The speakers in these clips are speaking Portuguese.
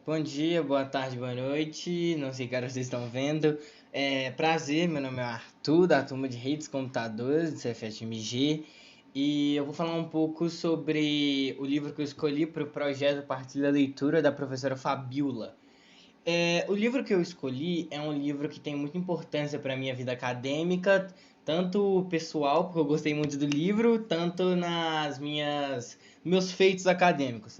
Bom dia, boa tarde, boa noite. Não sei que horas vocês estão vendo. Prazer, meu nome é Arthur, da turma de Redes Computadores do Cefet-MG. E eu vou falar um pouco sobre o livro que eu escolhi para o projeto Partilha da Leitura da professora Fabiola. O livro que eu escolhi é um livro que tem muita importância para a minha vida acadêmica, tanto pessoal, porque eu gostei muito do livro, tanto meus feitos acadêmicos,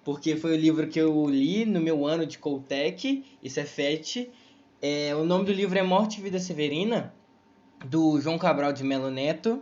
porque foi o livro que eu li no meu ano de Coltec e Cefet. O nome do livro é Morte e Vida Severina, do João Cabral de Melo Neto.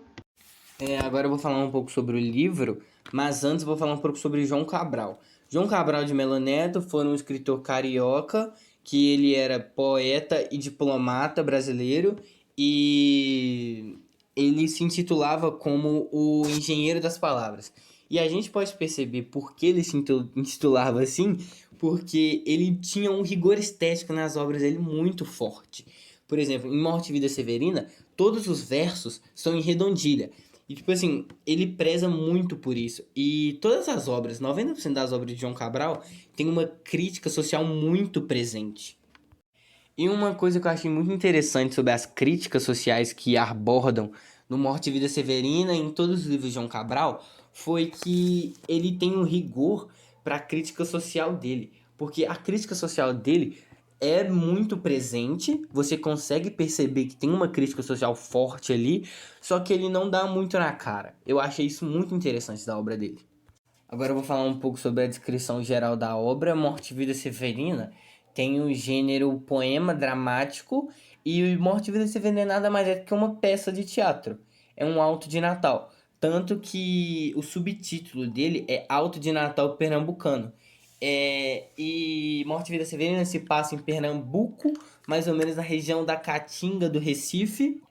Agora eu vou falar um pouco sobre o livro, mas antes eu vou falar um pouco sobre João Cabral. João Cabral de Melo Neto foi um escritor carioca, que ele era poeta e diplomata brasileiro, e ele se intitulava como o engenheiro das palavras. E a gente pode perceber por que ele se intitulava assim, porque ele tinha um rigor estético nas obras dele muito forte. Por exemplo, em Morte e Vida Severina, todos os versos são em redondilha. E, tipo assim, ele preza muito por isso. E todas as obras, 90% das obras de João Cabral, tem uma crítica social muito presente. E uma coisa que eu achei muito interessante sobre as críticas sociais que abordam no Morte e Vida Severina e em todos os livros de João Cabral foi que ele tem um rigor para a crítica social dele. Porque a crítica social dele é muito presente, você consegue perceber que tem uma crítica social forte ali, só que ele não dá muito na cara. Eu achei isso muito interessante da obra dele. Agora eu vou falar um pouco sobre a descrição geral da obra. Morte e Vida Severina tem o gênero poema dramático, e Morte e Vida Severina nada mais é que uma peça de teatro. É um auto de Natal. Tanto que o subtítulo dele é Auto de Natal Pernambucano. E Morte e Vida Severina se passa em Pernambuco, mais ou menos na região da Caatinga do Recife.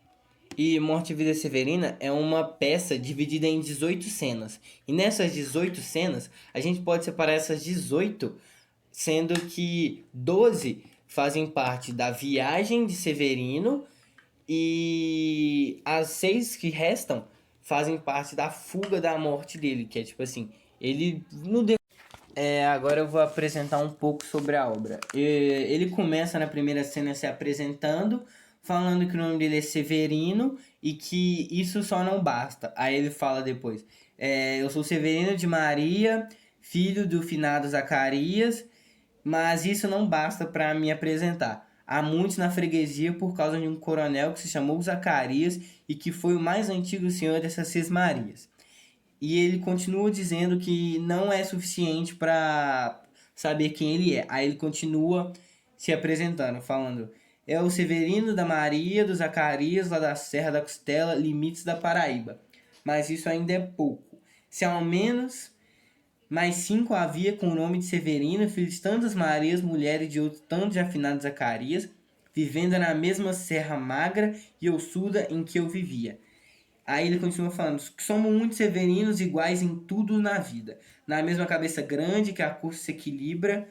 E Morte e Vida Severina é uma peça dividida em 18 cenas. E nessas 18 cenas, a gente pode separar essas 18, sendo que 12 fazem parte da viagem de Severino e as 6 que restam fazem parte da fuga da morte dele, que é tipo assim, ele não deu. Agora eu vou apresentar um pouco sobre a obra. Ele começa na primeira cena se apresentando, falando que o nome dele é Severino e que isso só não basta. Aí ele fala depois: eu sou Severino de Maria, filho do finado Zacarias, mas isso não basta para me apresentar. Há muitos na freguesia por causa de um coronel que se chamou Zacarias e que foi o mais antigo senhor dessas Seis Marias. E ele continua dizendo que não é suficiente para saber quem ele é. Aí ele continua se apresentando, falando: é o Severino da Maria, do Zacarias, lá da Serra da Costela, limites da Paraíba. Mas isso ainda é pouco. Se ao menos mais 5 havia com o nome de Severino, filho de tantas Marias, mulheres de outros tantos de afinados Zacarias, vivendo na mesma serra magra e ossuda em que eu vivia. Aí ele continua falando que somos muitos severinos iguais em tudo na vida. Na mesma cabeça grande que a curso se equilibra,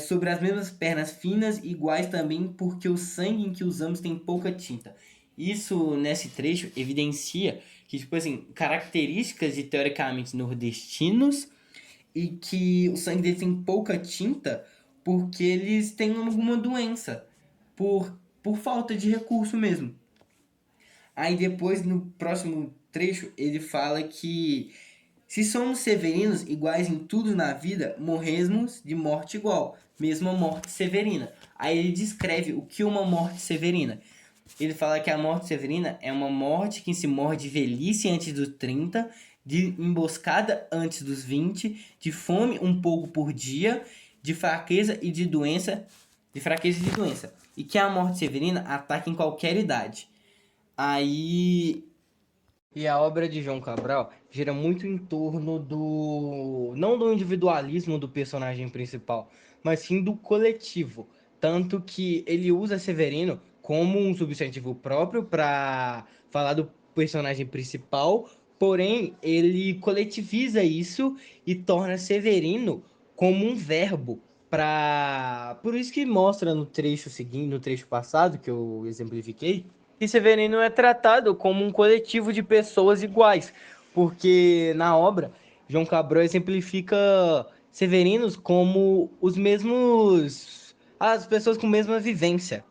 sobre as mesmas pernas finas, iguais também porque o sangue em que usamos tem pouca tinta. Isso, nesse trecho, evidencia que, tipo assim, características de teoricamente nordestinos e que o sangue deles tem pouca tinta porque eles têm alguma doença, por falta de recurso mesmo. Aí depois, no próximo trecho, ele fala que se somos severinos iguais em tudo na vida, morremos de morte igual, mesmo a morte severina. Aí ele descreve o que é uma morte severina. Ele fala que a morte severina é uma morte que se morre de velhice antes dos 30, de emboscada antes dos 20, de fome um pouco por dia, de fraqueza e de doença, e que a morte severina ataca em qualquer idade. Aí. E a obra de João Cabral gira muito em torno do. Não do individualismo do personagem principal, mas sim do coletivo. Tanto que ele usa Severino como um substantivo próprio para falar do personagem principal, porém ele coletiviza isso e torna Severino como um verbo. Por isso que mostra no trecho seguinte, no trecho passado, que eu exemplifiquei, que Severino é tratado como um coletivo de pessoas iguais, porque na obra João Cabral exemplifica severinos como os mesmos, as pessoas com a mesma vivência,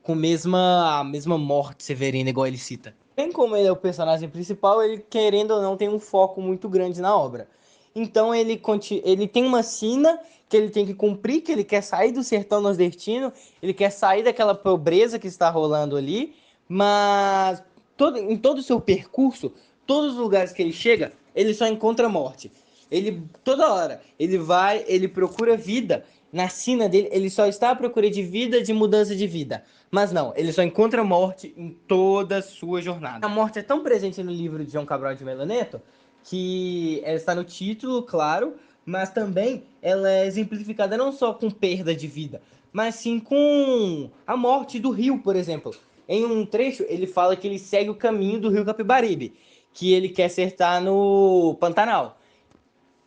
com a mesma morte severina, igual ele cita. Bem como ele é o personagem principal, ele, querendo ou não, tem um foco muito grande na obra. Então ele tem uma sina que ele tem que cumprir, que ele quer sair do sertão nordestino, ele quer sair daquela pobreza que está rolando ali, mas em todo o seu percurso, todos os lugares que ele chega, ele só encontra morte. Ele, toda hora, ele vai, ele procura vida. Na sina dele, ele só está à procura de vida, de mudança de vida. Mas não, ele só encontra morte em toda a sua jornada. A morte é tão presente no livro de João Cabral de Melo Neto que ela está no título, claro, mas também ela é exemplificada não só com perda de vida, mas sim com a morte do rio, por exemplo. Em um trecho, ele fala que ele segue o caminho do rio Capibaribe, que ele quer acertar no Pantanal.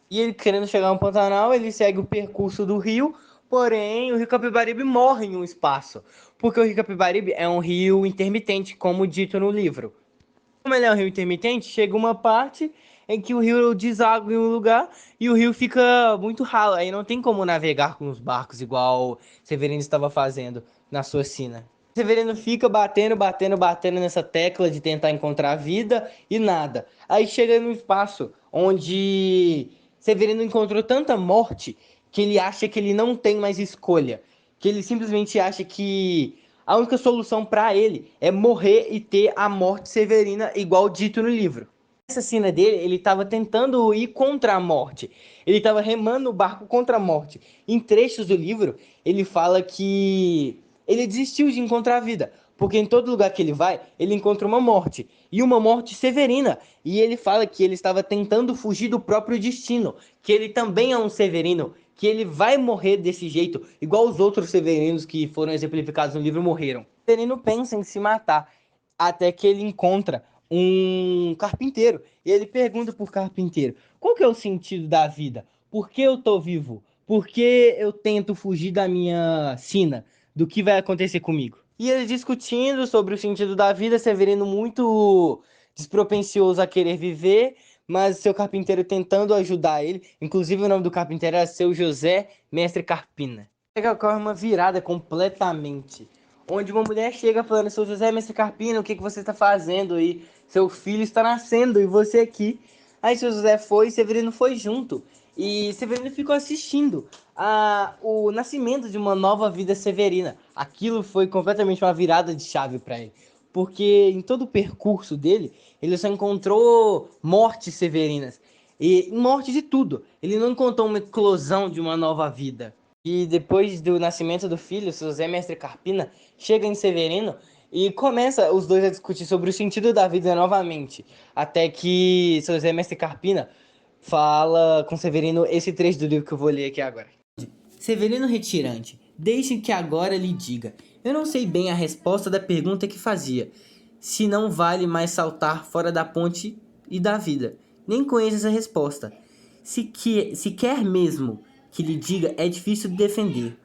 E ele querendo chegar no Pantanal, ele segue o percurso do rio, porém o rio Capibaribe morre em um espaço, porque o rio Capibaribe é um rio intermitente, como dito no livro. Como ele é um rio intermitente, chega uma parte em que o rio deságua em um lugar e o rio fica muito ralo, aí não tem como navegar com os barcos igual Severino estava fazendo na sua sina. Severino fica batendo nessa tecla de tentar encontrar vida e nada. Aí chega num espaço onde Severino encontrou tanta morte que ele acha que ele não tem mais escolha. Que ele simplesmente acha que a única solução para ele é morrer e ter a morte severina, igual dito no livro. Essa cena dele, ele estava tentando ir contra a morte. Ele estava remando o barco contra a morte. Em trechos do livro, ele fala que ele desistiu de encontrar a vida, porque em todo lugar que ele vai, ele encontra uma morte, e uma morte severina. E ele fala que ele estava tentando fugir do próprio destino, que ele também é um severino, que ele vai morrer desse jeito, igual os outros severinos que foram exemplificados no livro morreram. O severino pensa em se matar, até que ele encontra um carpinteiro, e ele pergunta pro carpinteiro, qual que é o sentido da vida? Por que eu tô vivo? Por que eu tento fugir da minha sina? Do que vai acontecer comigo? E eles discutindo sobre o sentido da vida, Severino muito despropensioso a querer viver, mas seu carpinteiro tentando ajudar ele. Inclusive o nome do carpinteiro era seu José Mestre Carpina. Ocorre uma virada completamente, onde uma mulher chega falando, seu José Mestre Carpina, o que você está fazendo aí? Seu filho está nascendo e você aqui. Aí seu José foi e Severino foi junto. E Severino ficou assistindo o nascimento de uma nova vida severina. Aquilo foi completamente uma virada de chave para ele. Porque em todo o percurso dele, ele só encontrou mortes severinas. E morte de tudo. Ele não encontrou uma eclosão de uma nova vida. E depois do nascimento do filho, José Mestre Carpina chega em Severino e começa os dois a discutir sobre o sentido da vida novamente. Até que José Mestre Carpina fala com Severino esse trecho do livro que eu vou ler aqui agora. Severino retirante, deixe que agora lhe diga. Eu não sei bem a resposta da pergunta que fazia. Se não vale mais saltar fora da ponte e da vida. Nem conheço essa resposta. Se quer mesmo que lhe diga, é difícil de defender.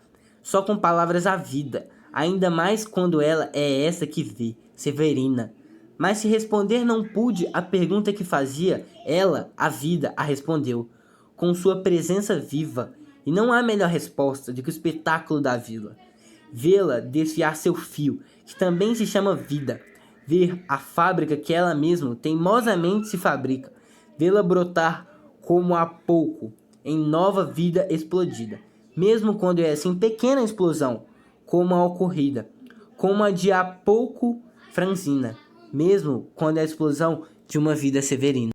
Só com palavras a vida. Ainda mais quando ela é essa que vê, Severina. Mas se responder não pude a pergunta que fazia, ela, a vida, a respondeu, com sua presença viva, e não há melhor resposta do que o espetáculo da vila. Vê-la desfiar seu fio, que também se chama vida. Ver a fábrica que ela mesma teimosamente se fabrica. Vê-la brotar como há pouco, em nova vida explodida. Mesmo quando é assim pequena explosão, como a ocorrida, como a de há pouco franzina. Mesmo quando é a explosão de uma vida severina.